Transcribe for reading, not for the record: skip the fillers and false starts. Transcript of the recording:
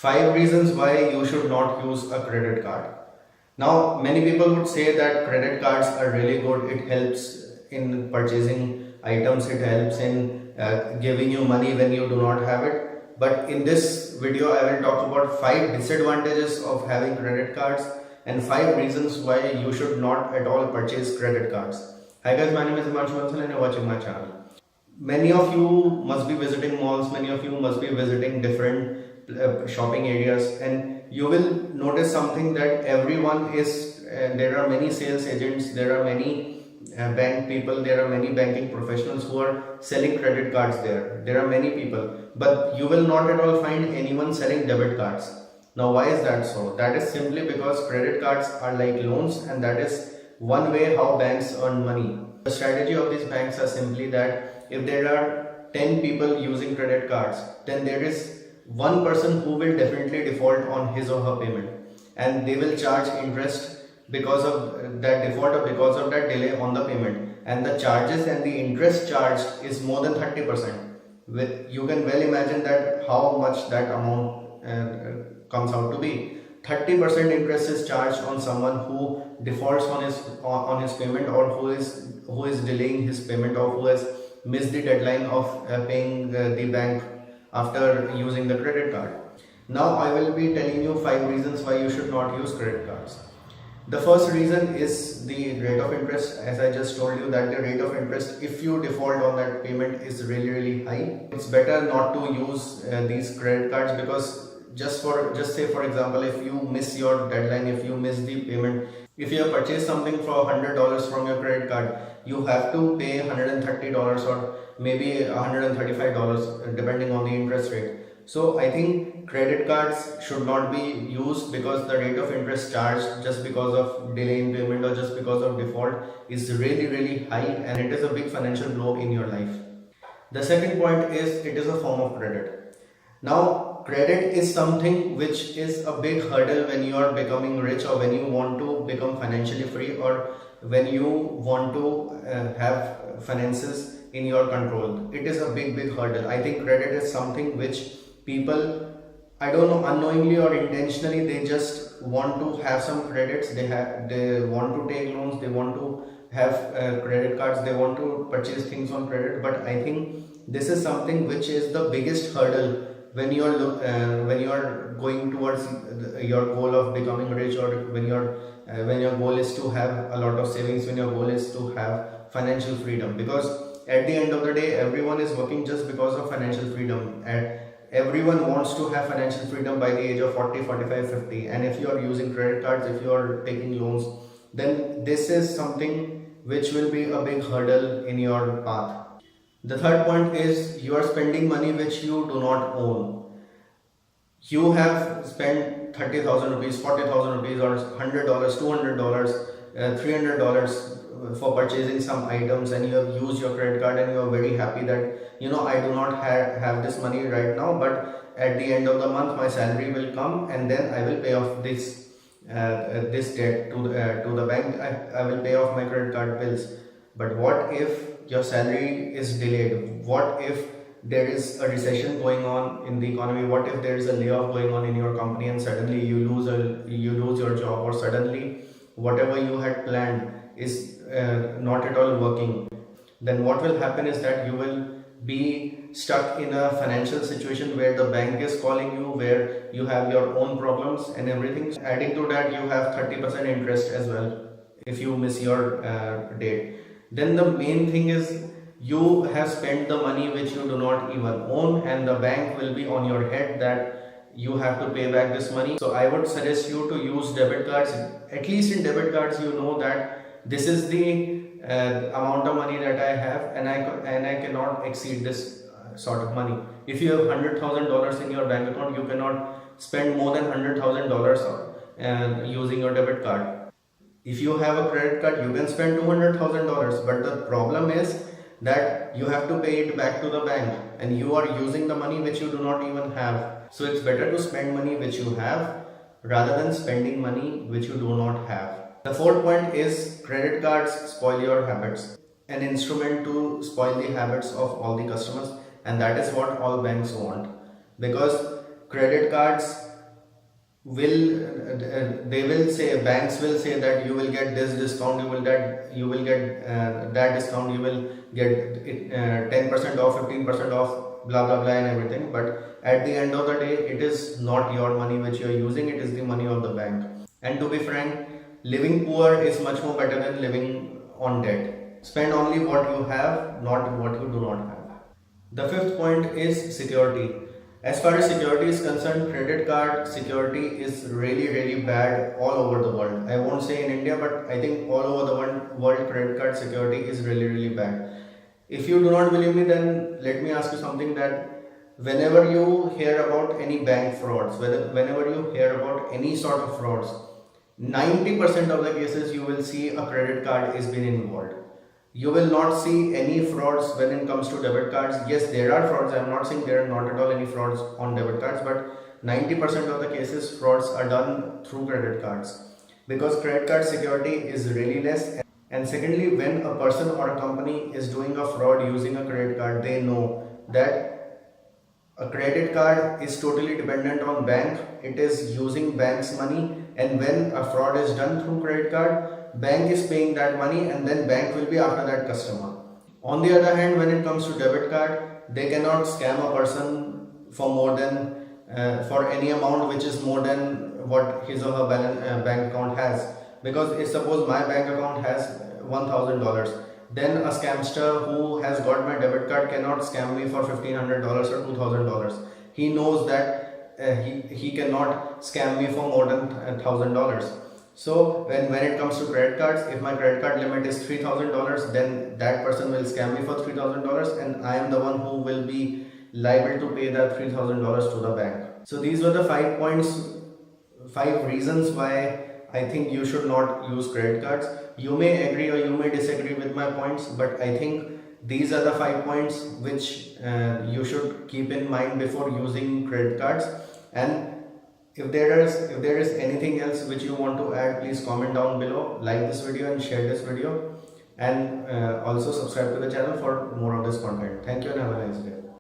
5 reasons why you should not use a credit card. Now, many people would say that credit cards are really good. It helps in purchasing items, it helps in giving you money when you do not have it. But in this video, I will talk about 5 disadvantages of having credit cards and 5 reasons why you should not at all purchase credit cards. Hi guys, my name is Himanshu Bansal and you're watching my channel. Many of you must be visiting malls, many of you must be visiting different shopping areas, and you will notice something that everyone is, there are many sales agents, there are many bank people, there are many banking professionals who are selling credit cards there are many people, but you will not at all find anyone selling debit cards. Now why is that so? That is simply because credit cards are like loans, and that is one way how banks earn money. The strategy of these banks are simply that if there are 10 people using credit cards, then there is one person who will definitely default on his or her payment, and they will charge interest because of that default or because of that delay on the payment, and the charges and the interest charged is more than 30%. You can well imagine that how much that amount comes out to be. 30% interest is charged on someone who defaults on his payment, or who is delaying his payment, or who has missed the deadline of paying the bank after using the credit card. Now I will be telling you 5 reasons why you should not use credit cards. The first reason is the rate of interest. As I just told you that the rate of interest, if you default on that payment, is really high. It's better not to use these credit cards, because just say for example, if you miss your deadline, if you miss the payment, if you have purchased something for $100 from your credit card, you have to pay $130 or maybe $135 depending on the interest rate. So I think credit cards should not be used, because the rate of interest charged just because of delay in payment or just because of default is really high, and it is a big financial blow in your life. The second point is, it is a form of credit. Now, credit is something which is a big hurdle when you are becoming rich, or when you want to become financially free, or when you want to have finances in your control. It is a big hurdle. I think credit is something which people, I don't know, unknowingly or intentionally, they just want to have some credits. They want to take loans, they want to have credit cards, they want to purchase things on credit. But I think this is something which is the biggest hurdle when you are going towards your goal of becoming rich, or when your goal is to have a lot of savings, when your goal is to have financial freedom. Because at the end of the day, everyone is working just because of financial freedom, and everyone wants to have financial freedom by the age of 40, 45, 50. And if you are using credit cards, if you are taking loans, then this is something which will be a big hurdle in your path. The third point is, you are spending money which you do not own. You have spent 30,000 rupees, 40,000 rupees, or $100, $200, $300 for purchasing some items, and you have used your credit card, and you are very happy that, I do not have this money right now, but at the end of the month my salary will come, and then I will pay off this debt to the bank. I will pay off my credit card bills. But what if your salary is delayed? What if there is a recession going on in the economy? What if there is a layoff going on in your company, and suddenly you lose your job, or suddenly whatever you had planned is not at all working? Then what will happen is that you will be stuck in a financial situation where the bank is calling you, where you have your own problems and everything. Adding to that, you have 30% interest as well if you miss your date. Then the main thing is, you have spent the money which you do not even own, and the bank will be on your head that you have to pay back this money. So I would suggest you to use debit cards. At least in debit cards, you know that this is the amount of money that I have, and I cannot exceed this sort of money. If you have $100,000 in your bank account, you cannot spend more than $100,000 using your debit card. If you have a credit card, you can spend $200,000, but the problem is that you have to pay it back to the bank, and you are using the money which you do not even have. So it's better to spend money which you have rather than spending money which you do not have. The fourth point is, credit cards spoil your habits. An instrument to spoil the habits of all the customers, and that is what all banks want. Because credit cards they will say, banks will say that you will get this discount, you will get that discount, you will get it, 10% off, 15% off, blah blah blah and everything. But at the end of the day, it is not your money which you are using, it is the money of the bank. And to be frank, living poor is much more better than living on debt. Spend only what you have, not what you do not have. The fifth point is security. As far as security is concerned, credit card security is really, really bad all over the world. I won't say in India, but I think all over the world credit card security is really, really bad. If you do not believe me, then let me ask you something, that whenever you hear about any bank frauds, whenever you hear about any sort of frauds, 90% of the cases you will see a credit card is been involved. You will not see any frauds when it comes to debit cards. Yes, there are frauds. I am not saying there are not at all any frauds on debit cards, but 90% of the cases frauds are done through credit cards, because credit card security is really less. And secondly, when a person or a company is doing a fraud using a credit card, they know that a credit card is totally dependent on bank. It is using bank's money, and when a fraud is done through credit card, bank is paying that money, and then bank will be after that customer. On the other hand, when it comes to debit card, they cannot scam a person for more than for any amount which is more than what his or her bank account has. Because if suppose my bank account has $1,000, then a scamster who has got my debit card cannot scam me for $1,500 or $2,000. He knows that he cannot scam me for more than $1,000. So when it comes to credit cards, if my credit card limit is $3,000, then that person will scam me for $3,000, and I am the one who will be liable to pay that $3,000 to the bank. So these were the 5 reasons why I think you should not use credit cards. You may agree or you may disagree with my points, but I think these are the 5 points which you should keep in mind before using credit cards. And if there is anything else which you want to add, please comment down below, like this video and share this video, and also subscribe to the channel for more of this content. Thank you and have a nice day.